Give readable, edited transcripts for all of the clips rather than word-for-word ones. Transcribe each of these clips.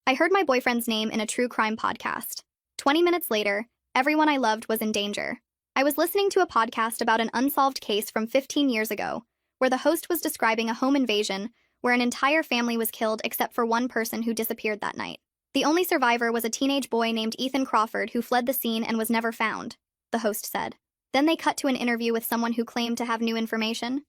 I heard my boyfriend's name in a true crime podcast. 20 minutes later, everyone I loved was in danger. I was listening to a podcast about an unsolved case from 15 years ago, where the host was describing a home invasion where an entire family was killed except for one person who disappeared that night. The only survivor was a teenage boy named Ethan Crawford who fled the scene and was never found, the host said. Then they cut to an interview with someone who claimed to have new information.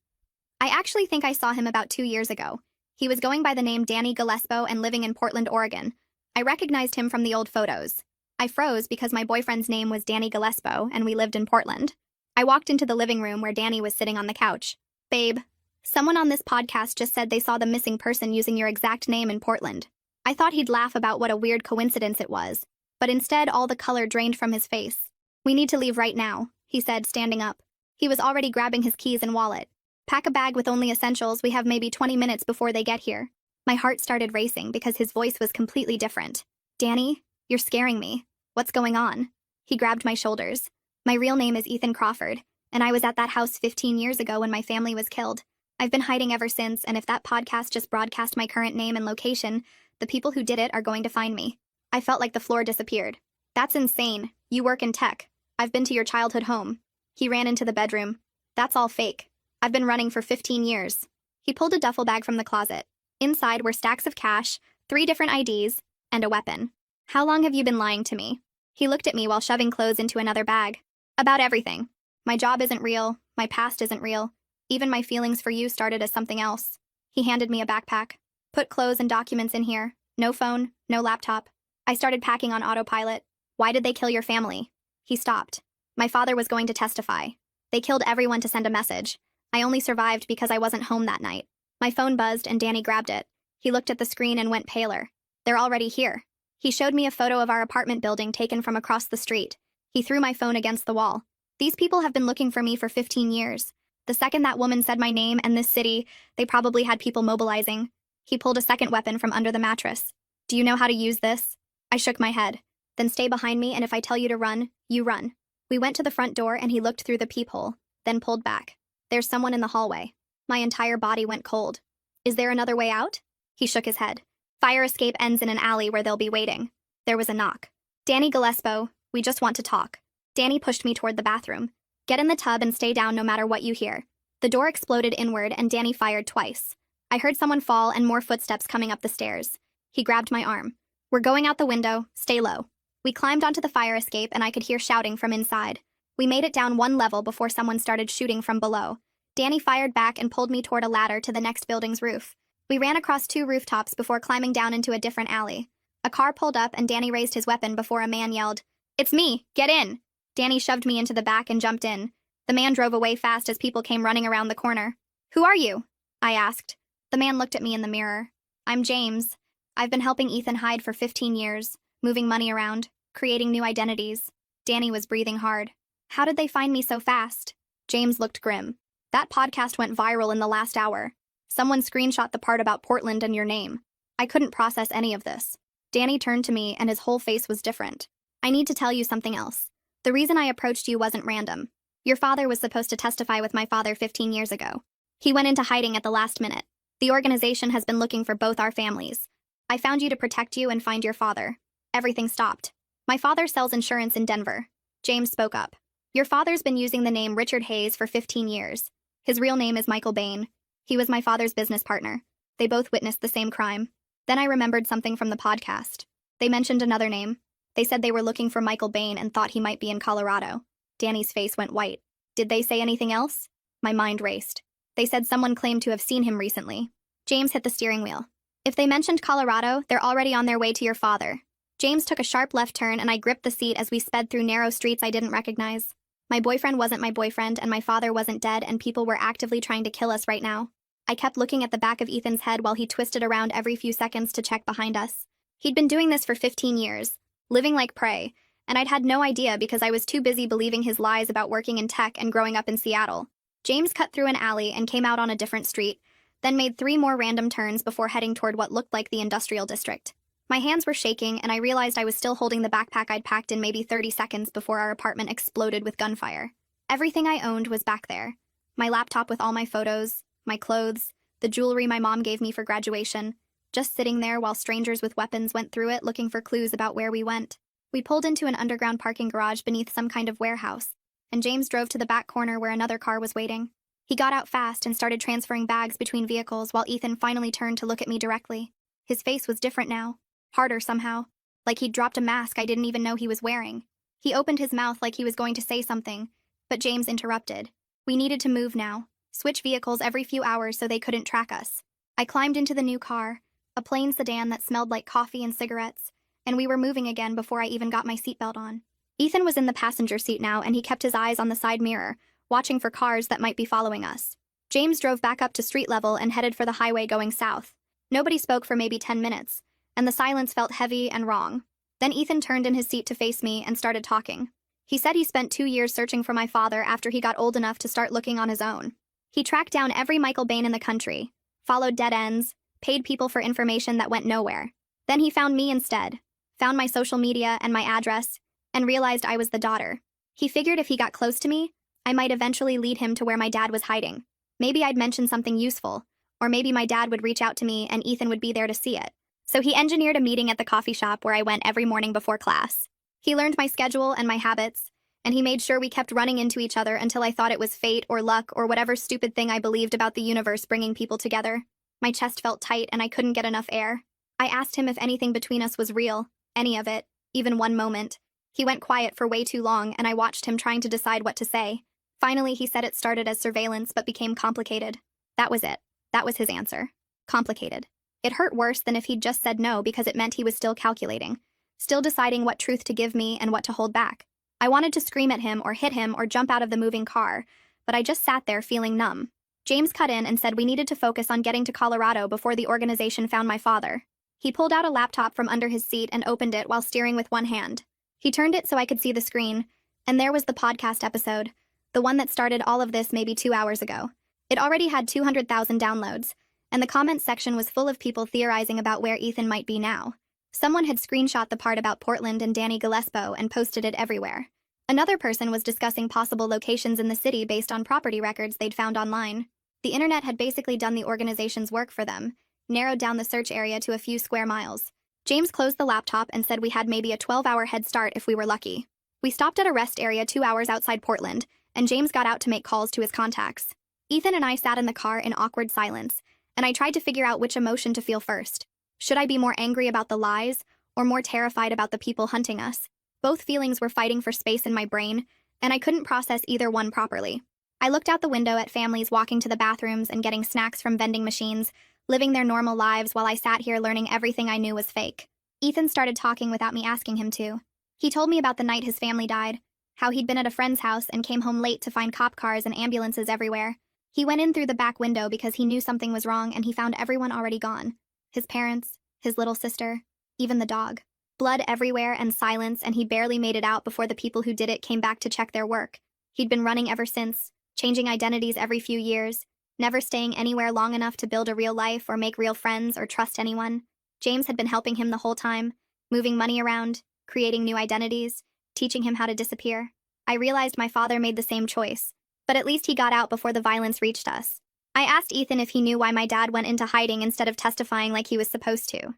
I actually think I saw him about 2 years ago. He was going by the name Danny Gillespie and living in Portland, Oregon. I recognized him from the old photos. I froze because my boyfriend's name was Danny Gillespie and we lived in Portland. I walked into the living room where Danny was sitting on the couch. Babe, someone on this podcast just said they saw the missing person using your exact name in Portland. I thought he'd laugh about what a weird coincidence it was, but instead all the color drained from his face. We need to leave right now, he said, standing up. He was already grabbing his keys and wallet. Pack a bag with only essentials, we have maybe 20 minutes before they get here. My heart started racing because his voice was completely different. Danny, you're scaring me. What's going on? He grabbed my shoulders. My real name is Ethan Crawford, and I was at that house 15 years ago when my family was killed. I've been hiding ever since, and if that podcast just broadcast my current name and location, the people who did it are going to find me. I felt like the floor disappeared. That's insane. You work in tech. I've been to your childhood home. He ran into the bedroom. That's all fake. I've been running for 15 years. He pulled a duffel bag from the closet. Inside were stacks of cash, 3 different IDs, and a weapon. How long have you been lying to me? He looked at me while shoving clothes into another bag. About everything. My job isn't real. My past isn't real. Even my feelings for you started as something else. He handed me a backpack. Put clothes and documents in here. No phone, no laptop. I started packing on autopilot. Why did they kill your family? He stopped. My father was going to testify. They killed everyone to send a message. I only survived because I wasn't home that night. My phone buzzed and Danny grabbed it. He looked at the screen and went paler. They're already here. He showed me a photo of our apartment building taken from across the street. He threw my phone against the wall. These people have been looking for me for 15 years. The second that woman said my name and this city, they probably had people mobilizing. He pulled a second weapon from under the mattress. Do you know how to use this? I shook my head. Then stay behind me, and if I tell you to run, you run. We went to the front door and he looked through the peephole, then pulled back. There's someone in the hallway. My entire body went cold. Is there another way out? He shook his head. Fire escape ends in an alley where they'll be waiting. There was a knock. Danny Gillespie, we just want to talk. Danny pushed me toward the bathroom. Get in the tub and stay down no matter what you hear. The door exploded inward and Danny fired twice. I heard someone fall and more footsteps coming up the stairs. He grabbed my arm. We're going out the window, stay low. We climbed onto the fire escape and I could hear shouting from inside. We made it down one level before someone started shooting from below. Danny fired back and pulled me toward a ladder to the next building's roof. We ran across 2 rooftops before climbing down into a different alley. A car pulled up and Danny raised his weapon before a man yelled, "It's me! Get in!" Danny shoved me into the back and jumped in. The man drove away fast as people came running around the corner. "Who are you?" I asked. The man looked at me in the mirror. "I'm James. I've been helping Ethan hide for 15 years, moving money around, creating new identities." Danny was breathing hard. "How did they find me so fast?" James looked grim. "That podcast went viral in the last hour. Someone screenshot the part about Portland and your name. I couldn't process any of this." Danny turned to me and his whole face was different. "I need to tell you something else. The reason I approached you wasn't random. Your father was supposed to testify with my father 15 years ago. He went into hiding at the last minute. The organization has been looking for both our families. I found you to protect you and find your father. Everything stopped. My father sells insurance in Denver." James spoke up. "Your father's been using the name Richard Hayes for 15 years. His real name is Michael Bain. He was my father's business partner. They both witnessed the same crime." Then I remembered something from the podcast. They mentioned another name. They said they were looking for Michael Bain and thought he might be in Colorado. Danny's face went white. "Did they say anything else?" My mind raced. "They said someone claimed to have seen him recently." James hit the steering wheel. "If they mentioned Colorado, they're already on their way to your father." James took a sharp left turn and I gripped the seat as we sped through narrow streets I didn't recognize. My boyfriend wasn't my boyfriend and my father wasn't dead and people were actively trying to kill us right now. I kept looking at the back of Ethan's head while he twisted around every few seconds to check behind us. He'd been doing this for 15 years, living like prey, and I'd had no idea because I was too busy believing his lies about working in tech and growing up in Seattle. James cut through an alley and came out on a different street, then made 3 more random turns before heading toward what looked like the industrial district. My hands were shaking and I realized I was still holding the backpack I'd packed in maybe 30 seconds before our apartment exploded with gunfire. Everything I owned was back there. My laptop with all my photos, my clothes, the jewelry my mom gave me for graduation, just sitting there while strangers with weapons went through it looking for clues about where we went. We pulled into an underground parking garage beneath some kind of warehouse, and James drove to the back corner where another car was waiting. He got out fast and started transferring bags between vehicles while Ethan finally turned to look at me directly. His face was different now, harder somehow, like he'd dropped a mask I didn't even know he was wearing. He opened his mouth like he was going to say something, but James interrupted. We needed to move now, switch vehicles every few hours so they couldn't track us. I climbed into the new car, a plain sedan that smelled like coffee and cigarettes, and we were moving again before I even got my seatbelt on. Ethan was in the passenger seat now, and he kept his eyes on the side mirror, watching for cars that might be following us. James drove back up to street level and headed for the highway going south. Nobody spoke for maybe 10 minutes, and the silence felt heavy and wrong. Then Ethan turned in his seat to face me and started talking. He said he spent 2 years searching for my father after he got old enough to start looking on his own. He tracked down every Michael Bain in the country, followed dead ends, paid people for information that went nowhere. Then he found me instead, found my social media and my address, and realized I was the daughter. He figured if he got close to me, I might eventually lead him to where my dad was hiding. Maybe I'd mention something useful, or maybe my dad would reach out to me and Ethan would be there to see it. So he engineered a meeting at the coffee shop where I went every morning before class. He learned my schedule and my habits, and he made sure we kept running into each other until I thought it was fate or luck or whatever stupid thing I believed about the universe bringing people together. My chest felt tight and I couldn't get enough air. I asked him if anything between us was real, any of it, even one moment. He went quiet for way too long, and I watched him trying to decide what to say. Finally, he said it started as surveillance but became complicated. That was it. That was his answer. Complicated. It hurt worse than if he'd just said no because it meant he was still calculating, still deciding what truth to give me and what to hold back. I wanted to scream at him or hit him or jump out of the moving car, but I just sat there feeling numb. James cut in and said we needed to focus on getting to Colorado before the organization found my father. He pulled out a laptop from under his seat and opened it while steering with one hand. He turned it so I could see the screen, and there was the podcast episode, the one that started all of this maybe 2 hours ago. It already had 200,000 downloads, and the comments section was full of people theorizing about where Ethan might be now. Someone had screenshot the part about Portland and Danny Gillespie and posted it everywhere. Another person was discussing possible locations in the city based on property records they'd found online. The internet had basically done the organization's work for them, narrowed down the search area to a few square miles. James closed the laptop and said we had maybe a 12-hour head start if we were lucky. We stopped at a rest area 2 hours outside Portland, and James got out to make calls to his contacts. Ethan and I sat in the car in awkward silence, and I tried to figure out which emotion to feel first. Should I be more angry about the lies, or more terrified about the people hunting us? Both feelings were fighting for space in my brain, and I couldn't process either one properly. I looked out the window at families walking to the bathrooms and getting snacks from vending machines, living their normal lives while I sat here learning everything I knew was fake. Ethan started talking without me asking him to. He told me about the night his family died, how he'd been at a friend's house and came home late to find cop cars and ambulances everywhere. He went in through the back window because he knew something was wrong and he found everyone already gone. His parents, his little sister, even the dog. Blood everywhere and silence, and he barely made it out before the people who did it came back to check their work. He'd been running ever since, changing identities every few years, never staying anywhere long enough to build a real life or make real friends or trust anyone. James had been helping him the whole time, moving money around, creating new identities, teaching him how to disappear. I realized my father made the same choice, but at least he got out before the violence reached us. I asked Ethan if he knew why my dad went into hiding instead of testifying like he was supposed to.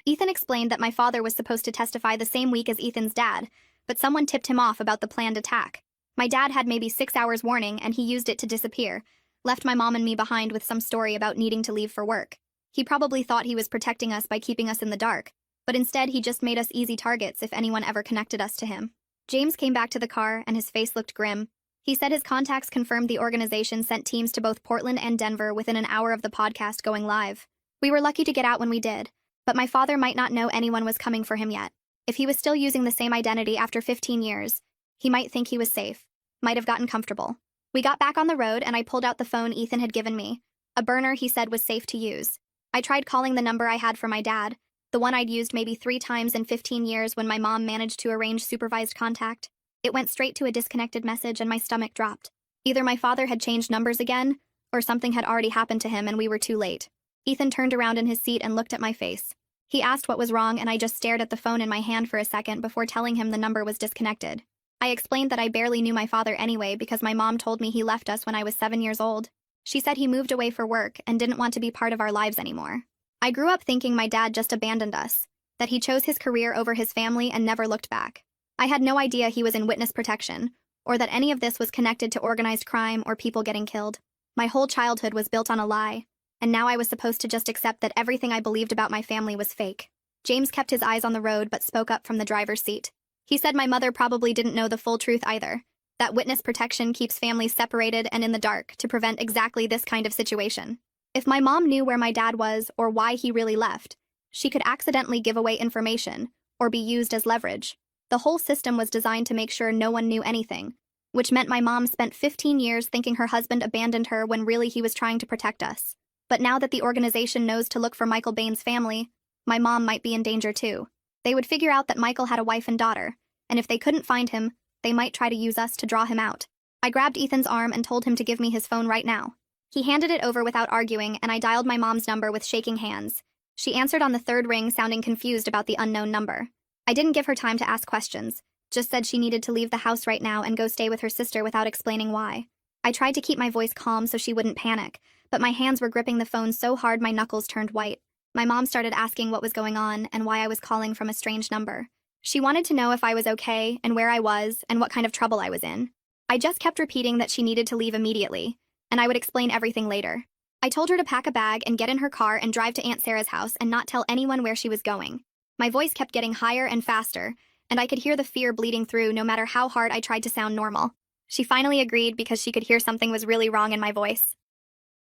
Ethan explained that my father was supposed to testify the same week as Ethan's dad, but someone tipped him off about the planned attack. My dad had maybe 6 hours warning, and he used it to disappear, left my mom and me behind with some story about needing to leave for work. He probably thought he was protecting us by keeping us in the dark, but instead he just made us easy targets if anyone ever connected us to him. James came back to the car, and his face looked grim. He said his contacts confirmed the organization sent teams to both Portland and Denver within an hour of the podcast going live. We were lucky to get out when we did, but my father might not know anyone was coming for him yet. If he was still using the same identity after 15 years, he might think he was safe, might have gotten comfortable. We got back on the road and I pulled out the phone Ethan had given me, a burner he said was safe to use. I tried calling the number I had for my dad, the one I'd used maybe 3 times in 15 years when my mom managed to arrange supervised contact. It went straight to a disconnected message and my stomach dropped. Either my father had changed numbers again, or something had already happened to him and we were too late. Ethan turned around in his seat and looked at my face. He asked what was wrong and I just stared at the phone in my hand for a second before telling him the number was disconnected. I explained that I barely knew my father anyway because my mom told me he left us when I was 7 years old. She said he moved away for work and didn't want to be part of our lives anymore. I grew up thinking my dad just abandoned us, that he chose his career over his family and never looked back. I had no idea he was in witness protection, or that any of this was connected to organized crime or people getting killed. My whole childhood was built on a lie, and now I was supposed to just accept that everything I believed about my family was fake. James kept his eyes on the road but spoke up from the driver's seat. He said my mother probably didn't know the full truth either, that witness protection keeps families separated and in the dark to prevent exactly this kind of situation. If my mom knew where my dad was or why he really left, she could accidentally give away information or be used as leverage. The whole system was designed to make sure no one knew anything, which meant my mom spent 15 years thinking her husband abandoned her when really he was trying to protect us. But now that the organization knows to look for Michael Bain's family, my mom might be in danger too. They would figure out that Michael had a wife and daughter, and if they couldn't find him, they might try to use us to draw him out. I grabbed Ethan's arm and told him to give me his phone right now. He handed it over without arguing, and I dialed my mom's number with shaking hands. She answered on the third ring, sounding confused about the unknown number. I didn't give her time to ask questions, just said she needed to leave the house right now and go stay with her sister without explaining why. I tried to keep my voice calm so she wouldn't panic, but my hands were gripping the phone so hard my knuckles turned white. My mom started asking what was going on and why I was calling from a strange number. She wanted to know if I was okay and where I was and what kind of trouble I was in. I just kept repeating that she needed to leave immediately, and I would explain everything later. I told her to pack a bag and get in her car and drive to Aunt Sarah's house and not tell anyone where she was going. My voice kept getting higher and faster, and I could hear the fear bleeding through no matter how hard I tried to sound normal. She finally agreed because she could hear something was really wrong in my voice.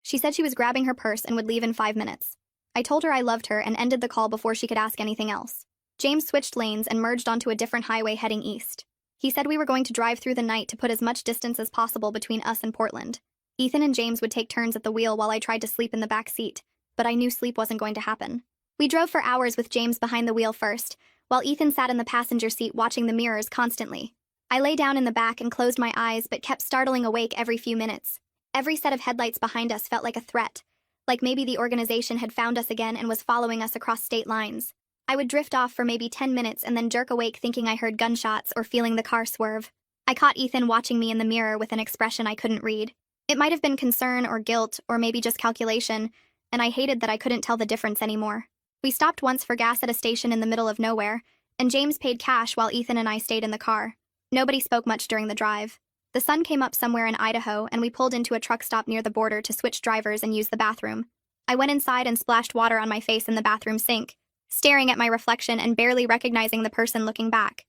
She said she was grabbing her purse and would leave in 5 minutes. I told her I loved her and ended the call before she could ask anything else. James switched lanes and merged onto a different highway heading east. He said we were going to drive through the night to put as much distance as possible between us and Portland. Ethan and James would take turns at the wheel while I tried to sleep in the back seat, but I knew sleep wasn't going to happen. We drove for hours with James behind the wheel first, while Ethan sat in the passenger seat watching the mirrors constantly. I lay down in the back and closed my eyes but kept startling awake every few minutes. Every set of headlights behind us felt like a threat, like maybe the organization had found us again and was following us across state lines. I would drift off for maybe 10 minutes and then jerk awake thinking I heard gunshots or feeling the car swerve. I caught Ethan watching me in the mirror with an expression I couldn't read. It might have been concern or guilt or maybe just calculation, and I hated that I couldn't tell the difference anymore. We stopped once for gas at a station in the middle of nowhere, and James paid cash while Ethan and I stayed in the car. Nobody spoke much during the drive. The sun came up somewhere in Idaho, and we pulled into a truck stop near the border to switch drivers and use the bathroom. I went inside and splashed water on my face in the bathroom sink, staring at my reflection and barely recognizing the person looking back.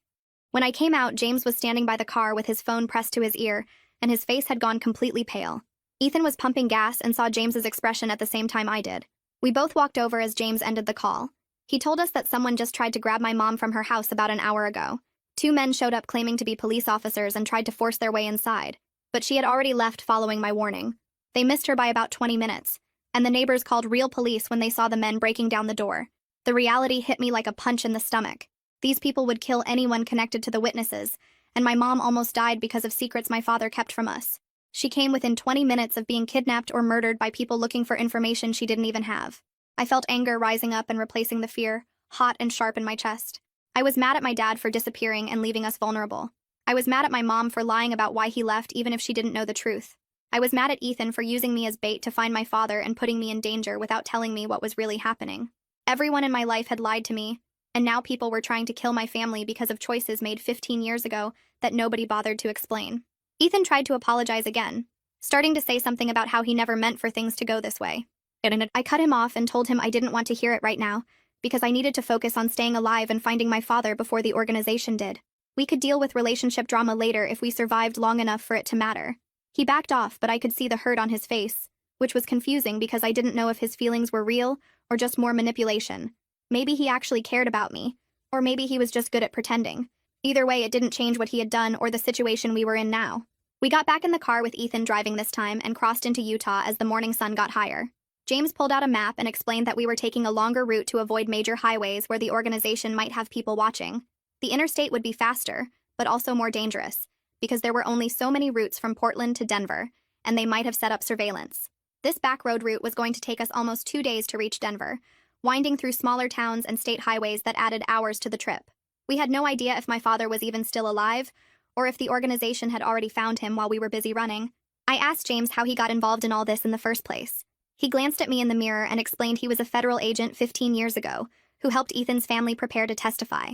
When I came out, James was standing by the car with his phone pressed to his ear, and his face had gone completely pale. Ethan was pumping gas and saw James's expression at the same time I did. We both walked over as James ended the call. He told us that someone just tried to grab my mom from her house about an hour ago. 2 men showed up claiming to be police officers and tried to force their way inside, but she had already left following my warning. They missed her by about 20 minutes, and the neighbors called real police when they saw the men breaking down the door. The reality hit me like a punch in the stomach. These people would kill anyone connected to the witnesses, and my mom almost died because of secrets my father kept from us. She came within 20 minutes of being kidnapped or murdered by people looking for information she didn't even have. I felt anger rising up and replacing the fear, hot and sharp in my chest. I was mad at my dad for disappearing and leaving us vulnerable. I was mad at my mom for lying about why he left even if she didn't know the truth. I was mad at Ethan for using me as bait to find my father and putting me in danger without telling me what was really happening. Everyone in my life had lied to me, and now people were trying to kill my family because of choices made 15 years ago that nobody bothered to explain. Ethan tried to apologize again, starting to say something about how he never meant for things to go this way. I cut him off and told him I didn't want to hear it right now, because I needed to focus on staying alive and finding my father before the organization did. We could deal with relationship drama later if we survived long enough for it to matter. He backed off, but I could see the hurt on his face, which was confusing because I didn't know if his feelings were real or just more manipulation. Maybe he actually cared about me, or maybe he was just good at pretending. Either way, it didn't change what he had done or the situation we were in now. We got back in the car with Ethan driving this time and crossed into Utah as the morning sun got higher. James pulled out a map and explained that we were taking a longer route to avoid major highways where the organization might have people watching. The interstate would be faster, but also more dangerous, because there were only so many routes from Portland to Denver, and they might have set up surveillance. This back road route was going to take us almost 2 days to reach Denver, winding through smaller towns and state highways that added hours to the trip. We had no idea if my father was even still alive, or if the organization had already found him while we were busy running. I asked James how he got involved in all this in the first place. He glanced at me in the mirror and explained he was a federal agent 15 years ago who helped Ethan's family prepare to testify.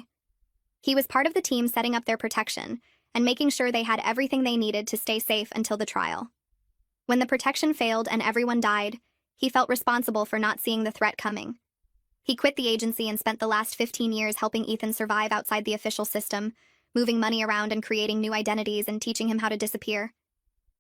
He was part of the team setting up their protection and making sure they had everything they needed to stay safe until the trial. When the protection failed and everyone died, he felt responsible for not seeing the threat coming. He quit the agency and spent the last 15 years helping Ethan survive outside the official system, moving money around and creating new identities and teaching him how to disappear.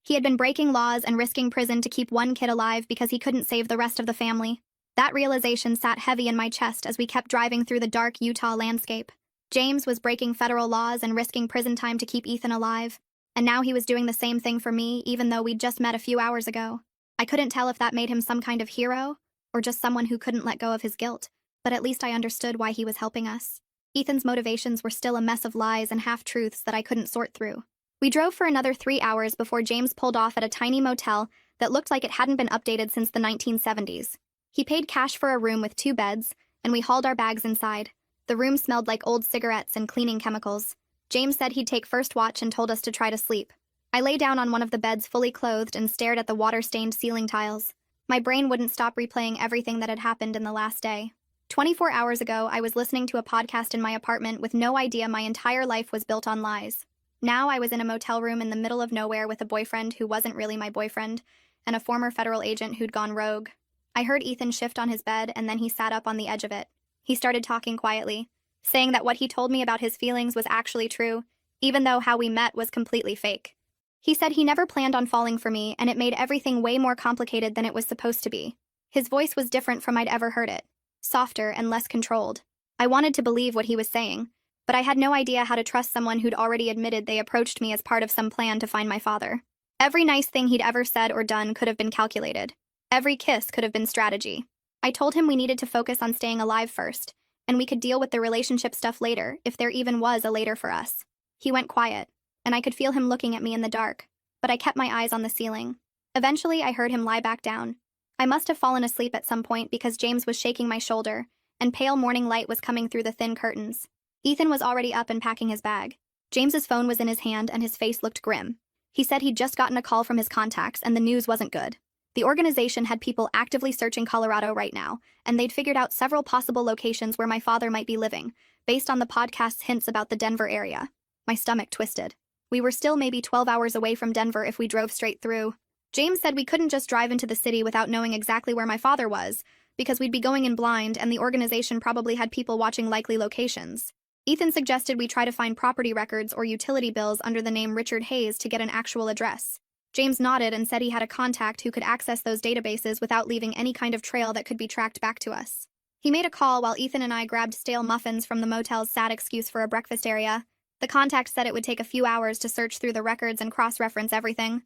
He had been breaking laws and risking prison to keep one kid alive because he couldn't save the rest of the family. That realization sat heavy in my chest as we kept driving through the dark Utah landscape. James was breaking federal laws and risking prison time to keep Ethan alive, and now he was doing the same thing for me, even though we'd just met a few hours ago. I couldn't tell if that made him some kind of hero or just someone who couldn't let go of his guilt, but at least I understood why he was helping us. Ethan's motivations were still a mess of lies and half-truths that I couldn't sort through. We drove for another 3 hours before James pulled off at a tiny motel that looked like it hadn't been updated since the 1970s. He paid cash for a room with 2 beds, and we hauled our bags inside. The room smelled like old cigarettes and cleaning chemicals. James said he'd take first watch and told us to try to sleep. I lay down on one of the beds fully clothed and stared at the water-stained ceiling tiles. My brain wouldn't stop replaying everything that had happened in the last day. 24 hours ago, I was listening to a podcast in my apartment with no idea my entire life was built on lies. Now I was in a motel room in the middle of nowhere with a boyfriend who wasn't really my boyfriend, and a former federal agent who'd gone rogue. I heard Ethan shift on his bed, and then he sat up on the edge of it. He started talking quietly, saying that what he told me about his feelings was actually true, even though how we met was completely fake. He said he never planned on falling for me, and it made everything way more complicated than it was supposed to be. His voice was different from I'd ever heard it, softer and less controlled. I wanted to believe what he was saying, but I had no idea how to trust someone who'd already admitted they approached me as part of some plan to find my father. Every nice thing he'd ever said or done could have been calculated. Every kiss could have been strategy. I told him we needed to focus on staying alive first, and we could deal with the relationship stuff later, if there even was a later for us. He went quiet, and I could feel him looking at me in the dark, but I kept my eyes on the ceiling. Eventually, I heard him lie back down. I must have fallen asleep at some point because James was shaking my shoulder, and pale morning light was coming through the thin curtains. Ethan was already up and packing his bag. James's phone was in his hand, and his face looked grim. He said he'd just gotten a call from his contacts, and the news wasn't good. The organization had people actively searching Colorado right now, and they'd figured out several possible locations where my father might be living, based on the podcast's hints about the Denver area. My stomach twisted. We were still maybe 12 hours away from Denver if we drove straight through. James said we couldn't just drive into the city without knowing exactly where my father was, because we'd be going in blind and the organization probably had people watching likely locations. Ethan suggested we try to find property records or utility bills under the name Richard Hayes to get an actual address. James nodded and said he had a contact who could access those databases without leaving any kind of trail that could be tracked back to us. He made a call while Ethan and I grabbed stale muffins from the motel's sad excuse for a breakfast area. The contact said it would take a few hours to search through the records and cross-reference everything.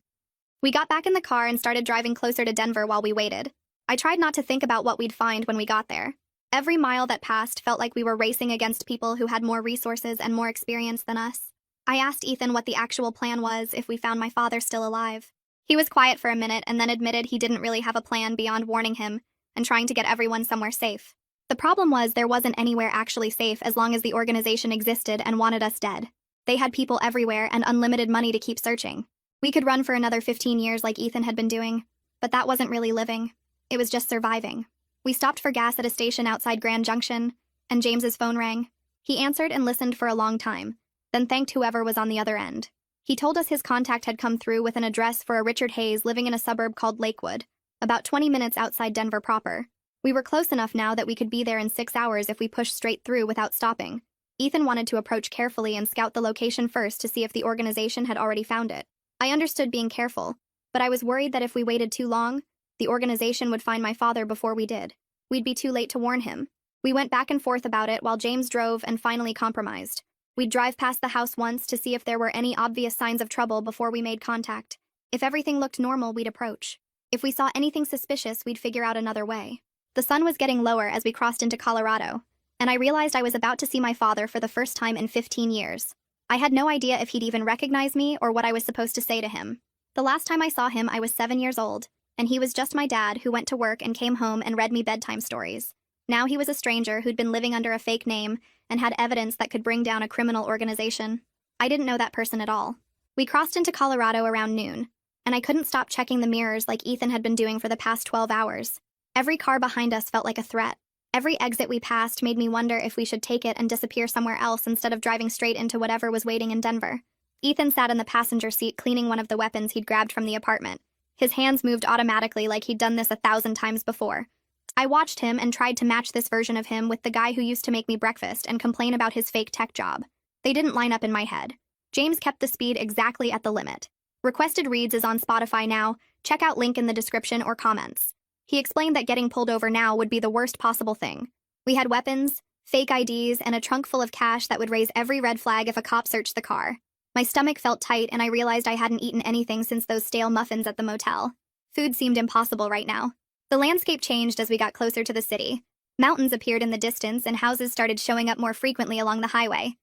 We got back in the car and started driving closer to Denver while we waited. I tried not to think about what we'd find when we got there. Every mile that passed felt like we were racing against people who had more resources and more experience than us. I asked Ethan what the actual plan was if we found my father still alive. He was quiet for a minute and then admitted he didn't really have a plan beyond warning him and trying to get everyone somewhere safe. The problem was there wasn't anywhere actually safe as long as the organization existed and wanted us dead. They had people everywhere and unlimited money to keep searching. We could run for another 15 years like Ethan had been doing, but that wasn't really living. It was just surviving. We stopped for gas at a station outside Grand Junction, and James's phone rang. He answered and listened for a long time, then thanked whoever was on the other end. He told us his contact had come through with an address for a Richard Hayes living in a suburb called Lakewood, about 20 minutes outside Denver proper. We were close enough now that we could be there in 6 hours if we pushed straight through without stopping. Ethan wanted to approach carefully and scout the location first to see if the organization had already found it. I understood being careful, but I was worried that if we waited too long, the organization would find my father before we did. We'd be too late to warn him. We went back and forth about it while James drove and finally compromised. We'd drive past the house once to see if there were any obvious signs of trouble before we made contact. If everything looked normal, we'd approach. If we saw anything suspicious, we'd figure out another way. The sun was getting lower as we crossed into Colorado, and I realized I was about to see my father for the first time in 15 years. I had no idea if he'd even recognize me or what I was supposed to say to him. The last time I saw him, I was 7 years old, and he was just my dad who went to work and came home and read me bedtime stories. Now he was a stranger who'd been living under a fake name and had evidence that could bring down a criminal organization. I didn't know that person at all. We crossed into Colorado around noon. and I couldn't stop checking the mirrors like Ethan had been doing for the past 12 hours. Every car behind us felt like a threat. Every exit we passed made me wonder if we should take it and disappear somewhere else instead of driving straight into whatever was waiting in Denver. Ethan sat in the passenger seat cleaning one of the weapons he'd grabbed from the apartment. His hands moved automatically like he'd done this 1,000 times before. I watched him and tried to match this version of him with the guy who used to make me breakfast and complain about his fake tech job. They didn't line up in my head. James kept the speed exactly at the limit. Requested Reads is on Spotify now. Check out link in the description or comments. He explained that getting pulled over now would be the worst possible thing. We had weapons, fake IDs, and a trunk full of cash that would raise every red flag if a cop searched the car. My stomach felt tight and I realized I hadn't eaten anything since those stale muffins at the motel. Food seemed impossible right now. The landscape changed as we got closer to the city. Mountains appeared in the distance and houses started showing up more frequently along the highway.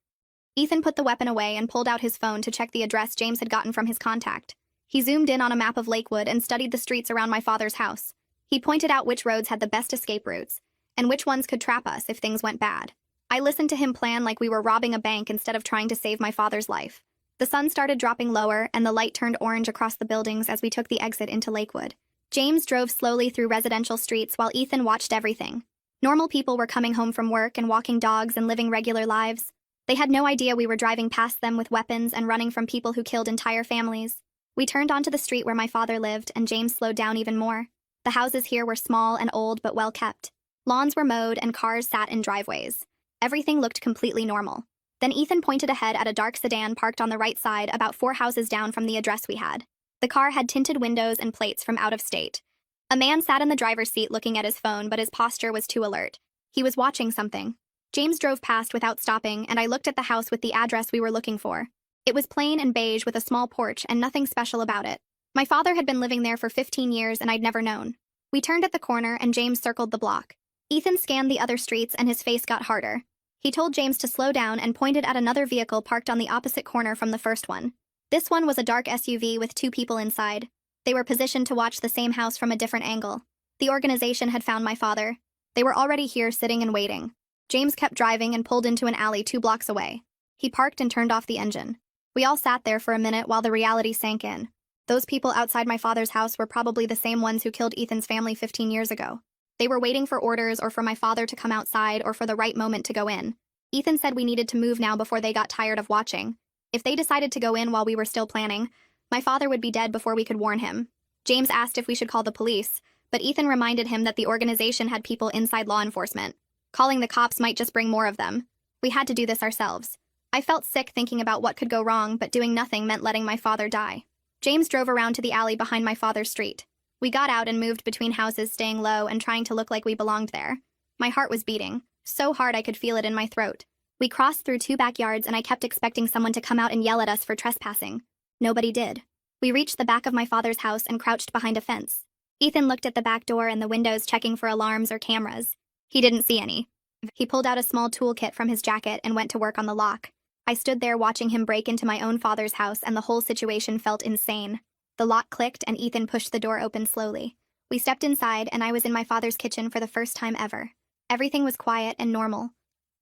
Ethan put the weapon away and pulled out his phone to check the address James had gotten from his contact. He zoomed in on a map of Lakewood and studied the streets around my father's house. He pointed out which roads had the best escape routes, and which ones could trap us if things went bad. I listened to him plan like we were robbing a bank instead of trying to save my father's life. The sun started dropping lower, and the light turned orange across the buildings as we took the exit into Lakewood. James drove slowly through residential streets while Ethan watched everything. Normal people were coming home from work and walking dogs and living regular lives. They had no idea we were driving past them with weapons and running from people who killed entire families. We turned onto the street where my father lived, and James slowed down even more. The houses here were small and old but well kept. Lawns were mowed and cars sat in driveways. Everything looked completely normal. Then Ethan pointed ahead at a dark sedan parked on the right side about 4 houses down from the address we had. The car had tinted windows and plates from out of state. A man sat in the driver's seat looking at his phone, but his posture was too alert. He was watching something. James drove past without stopping, and I looked at the house with the address we were looking for. It was plain and beige with a small porch and nothing special about it. My father had been living there for 15 years and I'd never known. We turned at the corner and James circled the block. Ethan scanned the other streets and his face got harder. He told James to slow down and pointed at another vehicle parked on the opposite corner from the first one. This one was a dark SUV with 2 people inside. They were positioned to watch the same house from a different angle. The organization had found my father. They were already here sitting and waiting. James kept driving and pulled into an alley 2 blocks away. He parked and turned off the engine. We all sat there for a minute while the reality sank in. Those people outside my father's house were probably the same ones who killed Ethan's family 15 years ago. They were waiting for orders or for my father to come outside or for the right moment to go in. Ethan said we needed to move now before they got tired of watching. If they decided to go in while we were still planning, my father would be dead before we could warn him. James asked if we should call the police, but Ethan reminded him that the organization had people inside law enforcement. Calling the cops might just bring more of them. We had to do this ourselves. I felt sick thinking about what could go wrong, but doing nothing meant letting my father die. James drove around to the alley behind my father's street. We got out and moved between houses, staying low and trying to look like we belonged there. My heart was beating, so hard I could feel it in my throat. We crossed through 2 backyards and I kept expecting someone to come out and yell at us for trespassing. Nobody did. We reached the back of my father's house and crouched behind a fence. Ethan looked at the back door and the windows checking for alarms or cameras. He didn't see any. He pulled out a small toolkit from his jacket and went to work on the lock. I stood there watching him break into my own father's house and the whole situation felt insane. The lock clicked and Ethan pushed the door open slowly. We stepped inside and I was in my father's kitchen for the first time ever. Everything was quiet and normal.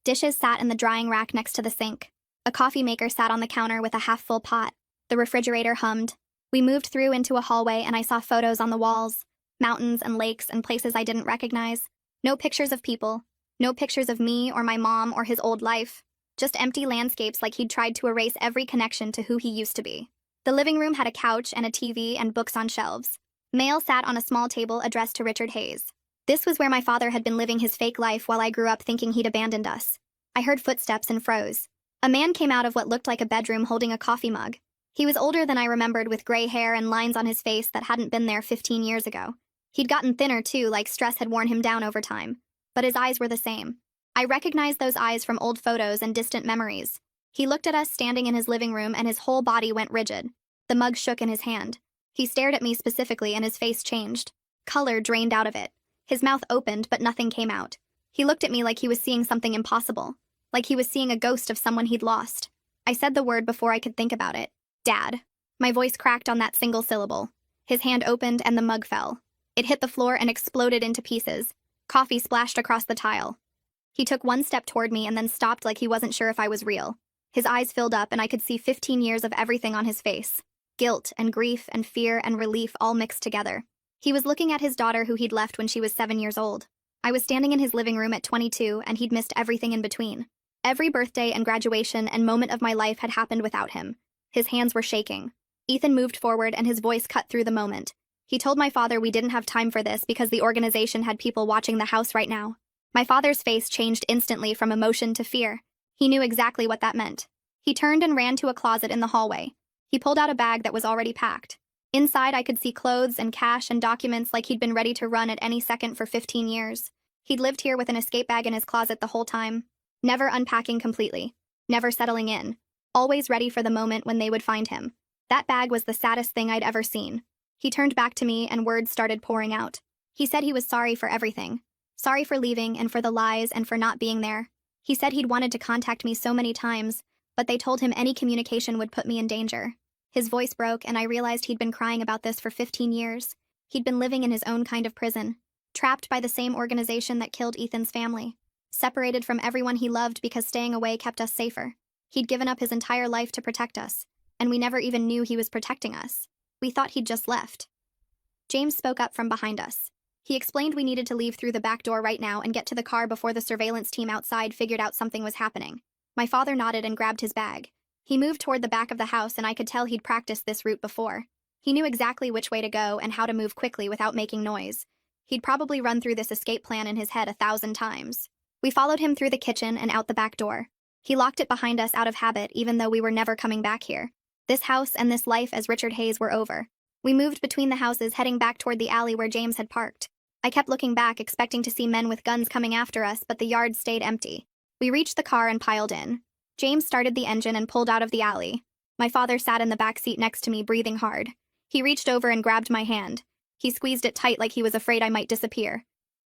Dishes sat in the drying rack next to the sink. A coffee maker sat on the counter with a half-full pot. The refrigerator hummed. We moved through into a hallway and I saw photos on the walls. Mountains and lakes and places I didn't recognize. No pictures of people. No pictures of me or my mom or his old life. Just empty landscapes like he'd tried to erase every connection to who he used to be. The living room had a couch and a TV and books on shelves. Mail sat on a small table addressed to Richard Hayes. This was where my father had been living his fake life while I grew up thinking he'd abandoned us. I heard footsteps and froze. A man came out of what looked like a bedroom holding a coffee mug. He was older than I remembered with gray hair and lines on his face that hadn't been there 15 years ago. He'd gotten thinner too, like stress had worn him down over time. But his eyes were the same. I recognized those eyes from old photos and distant memories. He looked at us standing in his living room and his whole body went rigid. The mug shook in his hand. He stared at me specifically and his face changed. Color drained out of it. His mouth opened but nothing came out. He looked at me like he was seeing something impossible. Like he was seeing a ghost of someone he'd lost. I said the word before I could think about it. Dad. My voice cracked on that single syllable. His hand opened and the mug fell. It hit the floor and exploded into pieces. Coffee splashed across the tile. He took 1 step toward me and then stopped like he wasn't sure if I was real. His eyes filled up and I could see 15 years of everything on his face. Guilt and grief and fear and relief all mixed together. He was looking at his daughter who he'd left when she was 7 years old. I was standing in his living room at 22 and he'd missed everything in between. Every birthday and graduation and moment of my life had happened without him. His hands were shaking. Ethan moved forward and his voice cut through the moment. He told my father we didn't have time for this because the organization had people watching the house right now. My father's face changed instantly from emotion to fear. He knew exactly what that meant. He turned and ran to a closet in the hallway. He pulled out a bag that was already packed. Inside, I could see clothes and cash and documents like he'd been ready to run at any second for 15 years. He'd lived here with an escape bag in his closet the whole time, never unpacking completely, never settling in, always ready for the moment when they would find him. That bag was the saddest thing I'd ever seen. He turned back to me and words started pouring out. He said he was sorry for everything. Sorry for leaving and for the lies and for not being there. He said he'd wanted to contact me so many times, but they told him any communication would put me in danger. His voice broke and I realized he'd been crying about this for 15 years. He'd been living in his own kind of prison, trapped by the same organization that killed Ethan's family, separated from everyone he loved because staying away kept us safer. He'd given up his entire life to protect us, and we never even knew he was protecting us. We thought he'd just left. James spoke up from behind us. He explained we needed to leave through the back door right now and get to the car before the surveillance team outside figured out something was happening. My father nodded and grabbed his bag. He moved toward the back of the house and I could tell he'd practiced this route before. He knew exactly which way to go and how to move quickly without making noise. He'd probably run through this escape plan in his head 1,000 times. We followed him through the kitchen and out the back door. He locked it behind us out of habit even though we were never coming back here. This house and this life as Richard Hayes were over. We moved between the houses heading back toward the alley where James had parked. I kept looking back expecting to see men with guns coming after us but the yard stayed empty. We reached the car and piled in. James started the engine and pulled out of the alley. My father sat in the back seat next to me, breathing hard. He reached over and grabbed my hand. He squeezed it tight like he was afraid I might disappear.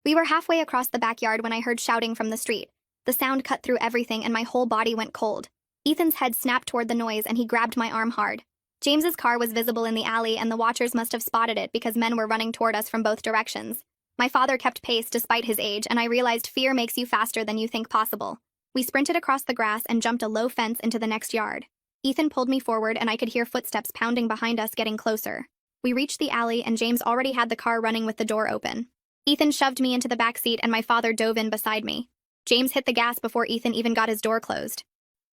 We were halfway across the backyard when I heard shouting from the street. The sound cut through everything and my whole body went cold. Ethan's head snapped toward the noise and he grabbed my arm hard. James's car was visible in the alley and the watchers must have spotted it because men were running toward us from both directions. My father kept pace despite his age and I realized fear makes you faster than you think possible. We sprinted across the grass and jumped a low fence into the next yard. Ethan pulled me forward and I could hear footsteps pounding behind us getting closer. We reached the alley and James already had the car running with the door open. Ethan shoved me into the back seat and my father dove in beside me. James hit the gas before Ethan even got his door closed.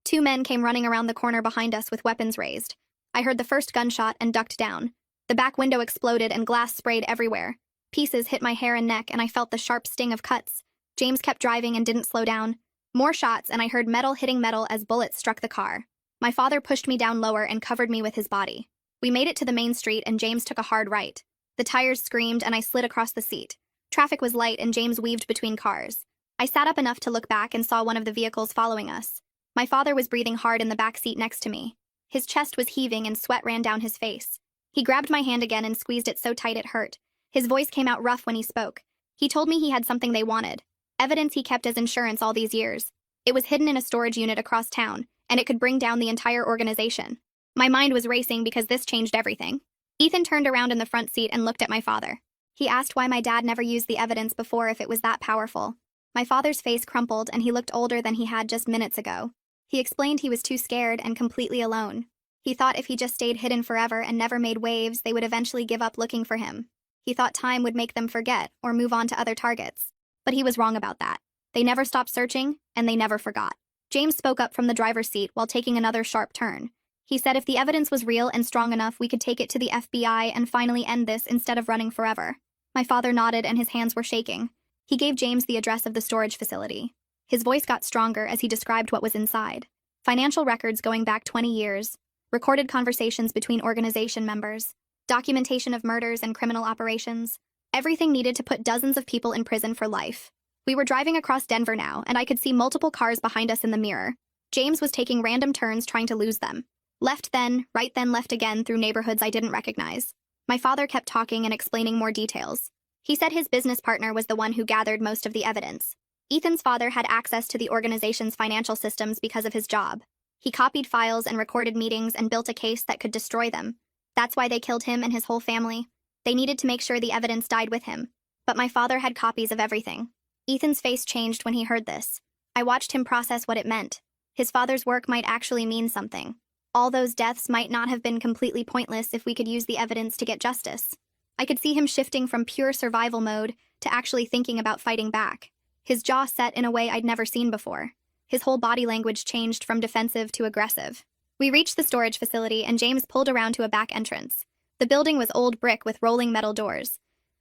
2 men came running around the corner behind us with weapons raised. I heard the first gunshot and ducked down. The back window exploded and glass sprayed everywhere. Pieces hit my hair and neck and I felt the sharp sting of cuts. James kept driving and didn't slow down. More shots and I heard metal hitting metal as bullets struck the car. My father pushed me down lower and covered me with his body. We made it to the main street and James took a hard right. The tires screamed and I slid across the seat. Traffic was light and James weaved between cars. I sat up enough to look back and saw one of the vehicles following us. My father was breathing hard in the back seat next to me. His chest was heaving and sweat ran down his face. He grabbed my hand again and squeezed it so tight it hurt. His voice came out rough when he spoke. He told me he had something they wanted. Evidence he kept as insurance all these years. It was hidden in a storage unit across town, and it could bring down the entire organization. My mind was racing because this changed everything. Ethan turned around in the front seat and looked at my father. He asked why my dad never used the evidence before if it was that powerful. My father's face crumpled and he looked older than he had just minutes ago. He explained he was too scared and completely alone. He thought if he just stayed hidden forever and never made waves, they would eventually give up looking for him. He thought time would make them forget or move on to other targets. But he was wrong about that. They never stopped searching, and they never forgot. James spoke up from the driver's seat while taking another sharp turn. He said if the evidence was real and strong enough, we could take it to the FBI and finally end this instead of running forever. My father nodded and his hands were shaking. He gave James the address of the storage facility. His voice got stronger as he described what was inside. Financial records going back 20 years, recorded conversations between organization members, documentation of murders and criminal operations, everything needed to put dozens of people in prison for life. We were driving across Denver now, and I could see multiple cars behind us in the mirror. James was taking random turns trying to lose them. Left then, right then left again through neighborhoods I didn't recognize. My father kept talking and explaining more details. He said his business partner was the one who gathered most of the evidence. Ethan's father had access to the organization's financial systems because of his job. He copied files and recorded meetings and built a case that could destroy them. That's why they killed him and his whole family. They needed to make sure the evidence died with him. But my father had copies of everything. Ethan's face changed when he heard this. I watched him process what it meant. His father's work might actually mean something. All those deaths might not have been completely pointless if we could use the evidence to get justice. I could see him shifting from pure survival mode to actually thinking about fighting back. His jaw set in a way I'd never seen before. His whole body language changed from defensive to aggressive. We reached the storage facility and James pulled around to a back entrance. The building was old brick with rolling metal doors.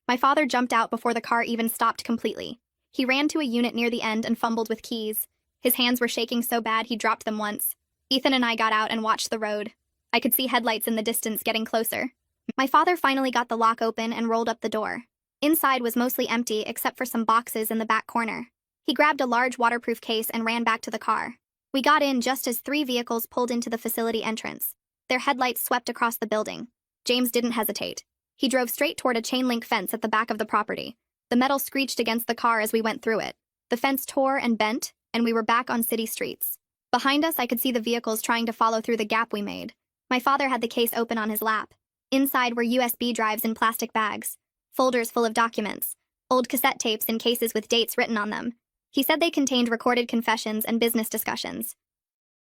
My father jumped out before the car even stopped completely. He ran to a unit near the end and fumbled with keys. His hands were shaking so bad he dropped them once. Ethan and I got out and watched the road. I could see headlights in the distance getting closer. My father finally got the lock open and rolled up the door. Inside was mostly empty except for some boxes in the back corner. He grabbed a large waterproof case and ran back to the car. We got in just as 3 vehicles pulled into the facility entrance. Their headlights swept across the building. James didn't hesitate. He drove straight toward a chain-link fence at the back of the property. The metal screeched against the car as we went through it. The fence tore and bent, and we were back on city streets. Behind us, I could see the vehicles trying to follow through the gap we made. My father had the case open on his lap. Inside were USB drives in plastic bags, folders full of documents, old cassette tapes in cases with dates written on them. He said they contained recorded confessions and business discussions.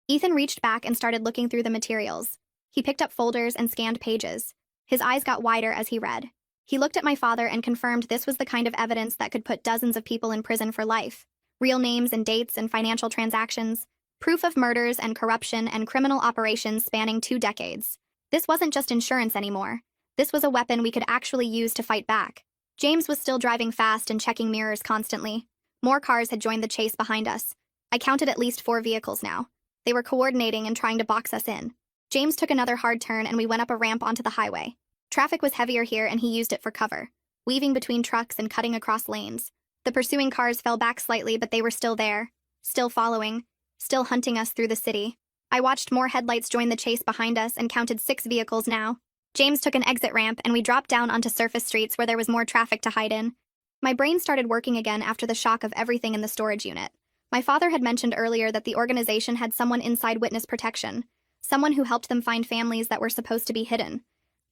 Ethan reached back and started looking through the materials. He picked up folders and scanned pages. His eyes got wider as he read. He looked at my father and confirmed this was the kind of evidence that could put dozens of people in prison for life. Real names and dates and financial transactions. Proof of murders and corruption and criminal operations spanning 2 decades. This wasn't just insurance anymore. This was a weapon we could actually use to fight back. James was still driving fast and checking mirrors constantly. More cars had joined the chase behind us. I counted at least 4 vehicles now. They were coordinating and trying to box us in. James took another hard turn and we went up a ramp onto the highway. Traffic was heavier here and he used it for cover, weaving between trucks and cutting across lanes. The pursuing cars fell back slightly, but they were still there, still following, still hunting us through the city. I watched more headlights join the chase behind us and counted 6 vehicles now. James took an exit ramp and we dropped down onto surface streets where there was more traffic to hide in. My brain started working again after the shock of everything in the storage unit. My father had mentioned earlier that the organization had someone inside witness protection, someone who helped them find families that were supposed to be hidden.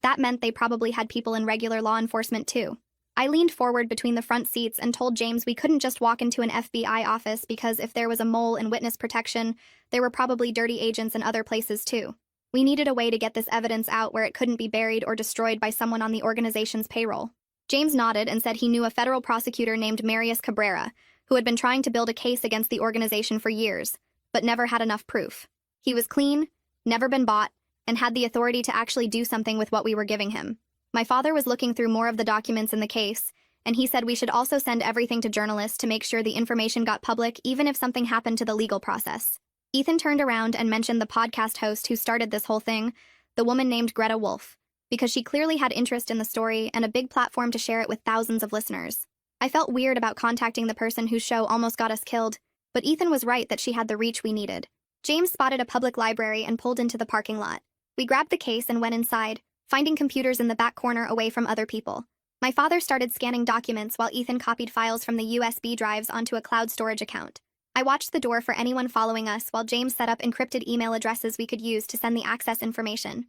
That meant they probably had people in regular law enforcement too. I leaned forward between the front seats and told James we couldn't just walk into an FBI office because if there was a mole in witness protection, there were probably dirty agents in other places too. We needed a way to get this evidence out where it couldn't be buried or destroyed by someone on the organization's payroll. James nodded and said he knew a federal prosecutor named Marius Cabrera, who had been trying to build a case against the organization for years, but never had enough proof. He was clean, never been bought, and had the authority to actually do something with what we were giving him. My father was looking through more of the documents in the case, and he said we should also send everything to journalists to make sure the information got public even if something happened to the legal process. Ethan turned around and mentioned the podcast host who started this whole thing, the woman named Greta Wolf, because she clearly had interest in the story and a big platform to share it with thousands of listeners. I felt weird about contacting the person whose show almost got us killed, but Ethan was right that she had the reach we needed. James spotted a public library and pulled into the parking lot. We grabbed the case and went inside, finding computers in the back corner away from other people. My father started scanning documents while Ethan copied files from the USB drives onto a cloud storage account. I watched the door for anyone following us while James set up encrypted email addresses we could use to send the access information.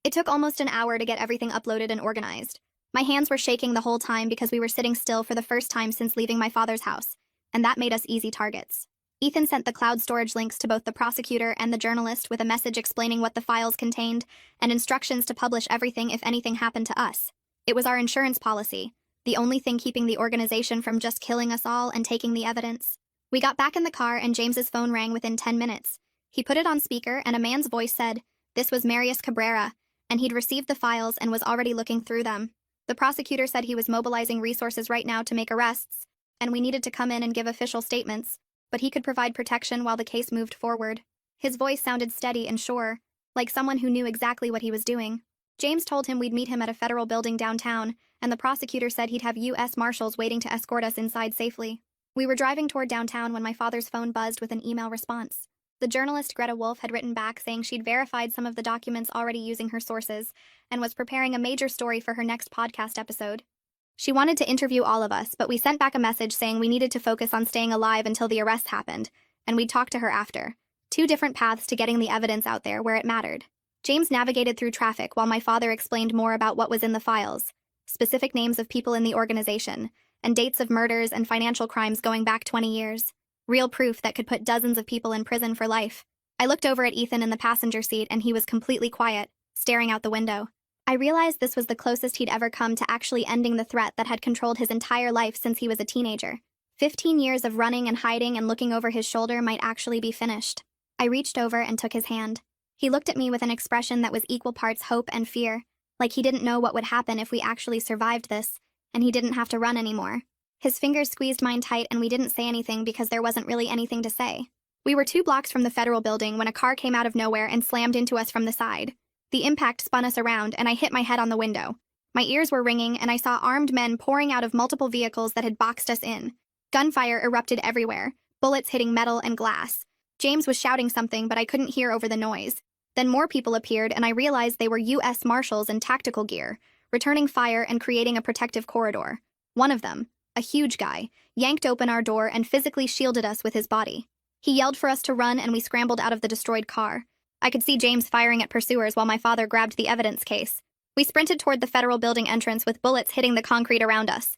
It took almost an hour to get everything uploaded and organized. My hands were shaking the whole time because we were sitting still for the first time since leaving my father's house, and that made us easy targets. Ethan sent the cloud storage links to both the prosecutor and the journalist with a message explaining what the files contained and instructions to publish everything if anything happened to us. It was our insurance policy, the only thing keeping the organization from just killing us all and taking the evidence. We got back in the car and James's phone rang within 10 minutes. He put it on speaker and a man's voice said, this was Marius Cabrera, and he'd received the files and was already looking through them. The prosecutor said he was mobilizing resources right now to make arrests, and we needed to come in and give official statements, but he could provide protection while the case moved forward. His voice sounded steady and sure, like someone who knew exactly what he was doing. James told him we'd meet him at a federal building downtown, and the prosecutor said he'd have U.S. Marshals waiting to escort us inside safely. We were driving toward downtown when my father's phone buzzed with an email response. The journalist Greta Wolf had written back saying she'd verified some of the documents already using her sources and was preparing a major story for her next podcast episode. She wanted to interview all of us, but we sent back a message saying we needed to focus on staying alive until the arrests happened, and we'd talk to her after. 2 different paths to getting the evidence out there where it mattered. James navigated through traffic while my father explained more about what was in the files, specific names of people in the organization, and dates of murders and financial crimes going back 20 years. Real proof that could put dozens of people in prison for life. I looked over at Ethan in the passenger seat and he was completely quiet, staring out the window. I realized this was the closest he'd ever come to actually ending the threat that had controlled his entire life since he was a teenager. 15 years of running and hiding and looking over his shoulder might actually be finished. I reached over and took his hand. He looked at me with an expression that was equal parts hope and fear, like he didn't know what would happen if we actually survived this, and he didn't have to run anymore. His fingers squeezed mine tight and we didn't say anything because there wasn't really anything to say. We were 2 blocks from the federal building when a car came out of nowhere and slammed into us from the side. The impact spun us around and I hit my head on the window. My ears were ringing and I saw armed men pouring out of multiple vehicles that had boxed us in. Gunfire erupted everywhere, bullets hitting metal and glass. James was shouting something, but I couldn't hear over the noise. Then more people appeared and I realized they were U.S. Marshals in tactical gear, returning fire and creating a protective corridor. One of them, a huge guy, yanked open our door and physically shielded us with his body. He yelled for us to run and we scrambled out of the destroyed car. I could see James firing at pursuers while my father grabbed the evidence case. We sprinted toward the federal building entrance with bullets hitting the concrete around us.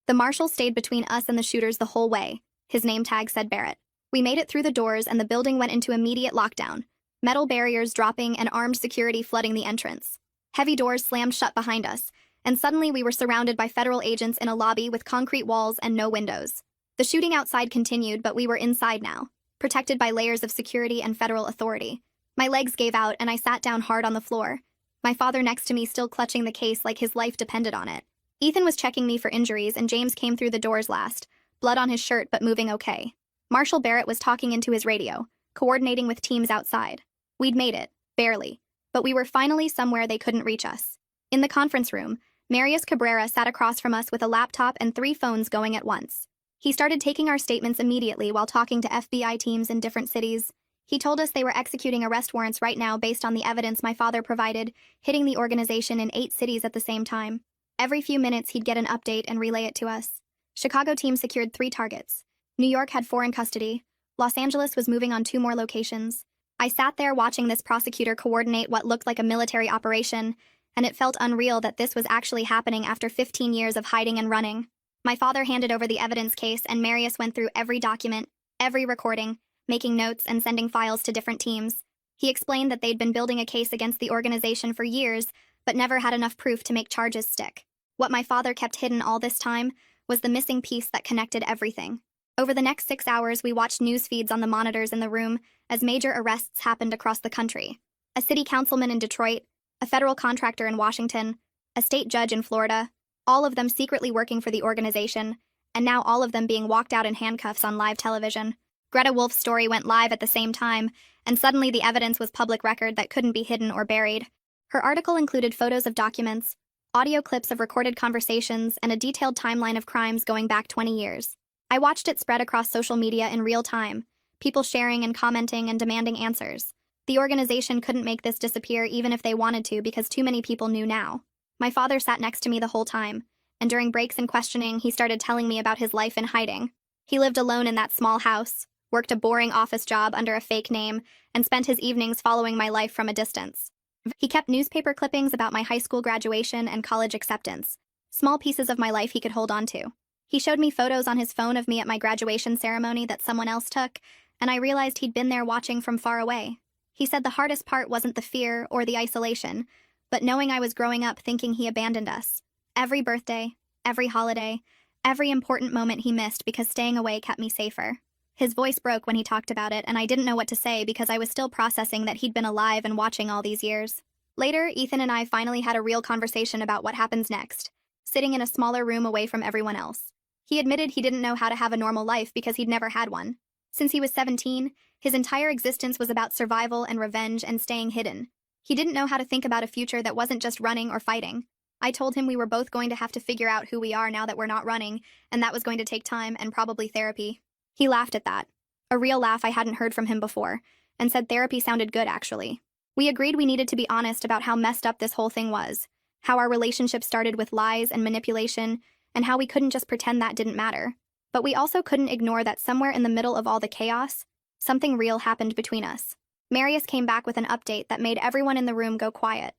The marshal stayed between us and the shooters the whole way. His name tag said Barrett. We made it through the doors and the building went into immediate lockdown. Metal barriers dropping and armed security flooding the entrance. Heavy doors slammed shut behind us, and suddenly we were surrounded by federal agents in a lobby with concrete walls and no windows. The shooting outside continued, but we were inside now, protected by layers of security and federal authority. My legs gave out and I sat down hard on the floor, my father next to me still clutching the case like his life depended on it. Ethan was checking me for injuries and James came through the doors last, blood on his shirt but moving okay. Marshal Barrett was talking into his radio, coordinating with teams outside. We'd made it, barely, but we were finally somewhere they couldn't reach us. In the conference room, Marius Cabrera sat across from us with a laptop and 3 phones going at once. He started taking our statements immediately while talking to FBI teams in different cities. He told us they were executing arrest warrants right now based on the evidence my father provided, hitting the organization in 8 cities at the same time. Every few minutes he'd get an update and relay it to us. Chicago team secured 3 targets. New York had 4 in custody. Los Angeles was moving on 2 more locations. I sat there watching this prosecutor coordinate what looked like a military operation, and it felt unreal that this was actually happening after 15 years of hiding and running. My father handed over the evidence case and Marius went through every document, every recording, making notes and sending files to different teams. He explained that they'd been building a case against the organization for years, but never had enough proof to make charges stick. What my father kept hidden all this time was the missing piece that connected everything. Over the next 6 hours, we watched news feeds on the monitors in the room as major arrests happened across the country. A city councilman in Detroit, a federal contractor in Washington, a state judge in Florida, all of them secretly working for the organization, and now all of them being walked out in handcuffs on live television. Greta Wolf's story went live at the same time, and suddenly the evidence was public record that couldn't be hidden or buried. Her article included photos of documents, audio clips of recorded conversations, and a detailed timeline of crimes going back 20 years. I watched it spread across social media in real time, people sharing and commenting and demanding answers. The organization couldn't make this disappear even if they wanted to because too many people knew now. My father sat next to me the whole time, and during breaks and questioning, he started telling me about his life in hiding. He lived alone in that small house, worked a boring office job under a fake name, and spent his evenings following my life from a distance. He kept newspaper clippings about my high school graduation and college acceptance, small pieces of my life he could hold on to. He showed me photos on his phone of me at my graduation ceremony that someone else took, and I realized he'd been there watching from far away. He said the hardest part wasn't the fear or the isolation, but knowing I was growing up thinking he abandoned us. Every birthday, every holiday, every important moment he missed because staying away kept me safer. His voice broke when he talked about it, and I didn't know what to say because I was still processing that he'd been alive and watching all these years. Later, Ethan and I finally had a real conversation about what happens next, sitting in a smaller room away from everyone else. He admitted he didn't know how to have a normal life because he'd never had one. Since he was 17, his entire existence was about survival and revenge and staying hidden. He didn't know how to think about a future that wasn't just running or fighting. I told him we were both going to have to figure out who we are now that we're not running, and that was going to take time and probably therapy. He laughed at that, a real laugh I hadn't heard from him before, and said therapy sounded good, actually. We agreed we needed to be honest about how messed up this whole thing was, how our relationship started with lies and manipulation, and how we couldn't just pretend that didn't matter. But we also couldn't ignore that somewhere in the middle of all the chaos, something real happened between us. Marius came back with an update that made everyone in the room go quiet.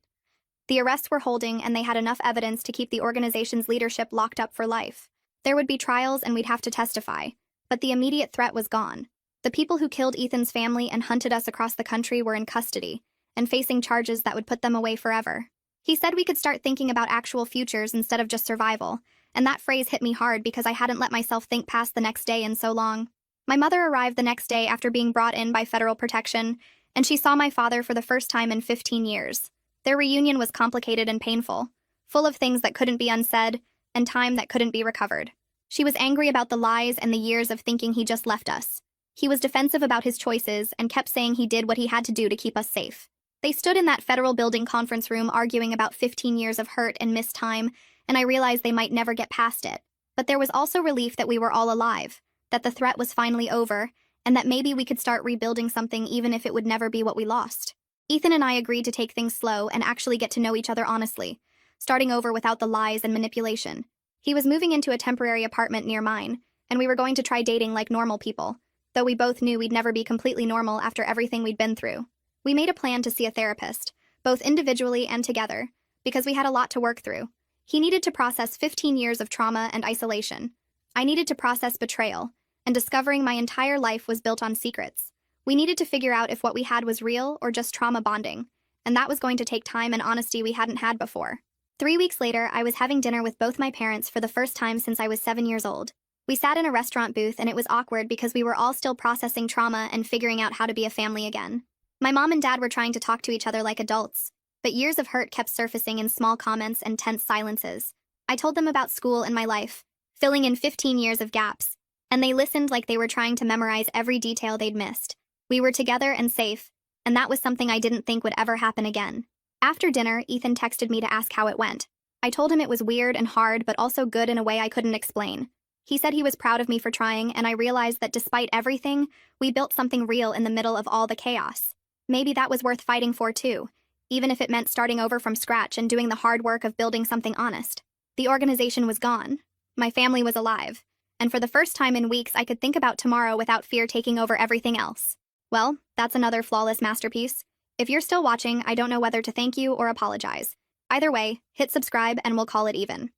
The arrests were holding, and they had enough evidence to keep the organization's leadership locked up for life. There would be trials and we'd have to testify, but the immediate threat was gone. The people who killed Ethan's family and hunted us across the country were in custody and facing charges that would put them away forever. He said we could start thinking about actual futures instead of just survival, and that phrase hit me hard because I hadn't let myself think past the next day in so long. My mother arrived the next day after being brought in by federal protection, and she saw my father for the first time in 15 years. Their reunion was complicated and painful, full of things that couldn't be unsaid and time that couldn't be recovered. She was angry about the lies and the years of thinking he just left us. He was defensive about his choices and kept saying he did what he had to do to keep us safe. They stood in that federal building conference room arguing about 15 years of hurt and missed time, and I realized they might never get past it. But there was also relief that we were all alive, that the threat was finally over, and that maybe we could start rebuilding something even if it would never be what we lost. Ethan and I agreed to take things slow and actually get to know each other honestly, starting over without the lies and manipulation. He was moving into a temporary apartment near mine, and we were going to try dating like normal people, though we both knew we'd never be completely normal after everything we'd been through. We made a plan to see a therapist, both individually and together, because we had a lot to work through. He needed to process 15 years of trauma and isolation. I needed to process betrayal, and discovering my entire life was built on secrets. We needed to figure out if what we had was real or just trauma bonding, and that was going to take time and honesty we hadn't had before. 3 weeks later, I was having dinner with both my parents for the first time since I was 7 years old. We sat in a restaurant booth and it was awkward because we were all still processing trauma and figuring out how to be a family again. My mom and dad were trying to talk to each other like adults, but years of hurt kept surfacing in small comments and tense silences. I told them about school and my life, filling in 15 years of gaps, and they listened like they were trying to memorize every detail they'd missed. We were together and safe, and that was something I didn't think would ever happen again. After dinner, Ethan texted me to ask how it went. I told him it was weird and hard, but also good in a way I couldn't explain. He said he was proud of me for trying, and I realized that despite everything, we built something real in the middle of all the chaos. Maybe that was worth fighting for too, even if it meant starting over from scratch and doing the hard work of building something honest. The organization was gone. My family was alive. And for the first time in weeks, I could think about tomorrow without fear taking over everything else. Well, that's another flawless masterpiece. If you're still watching, I don't know whether to thank you or apologize. Either way, hit subscribe and we'll call it even.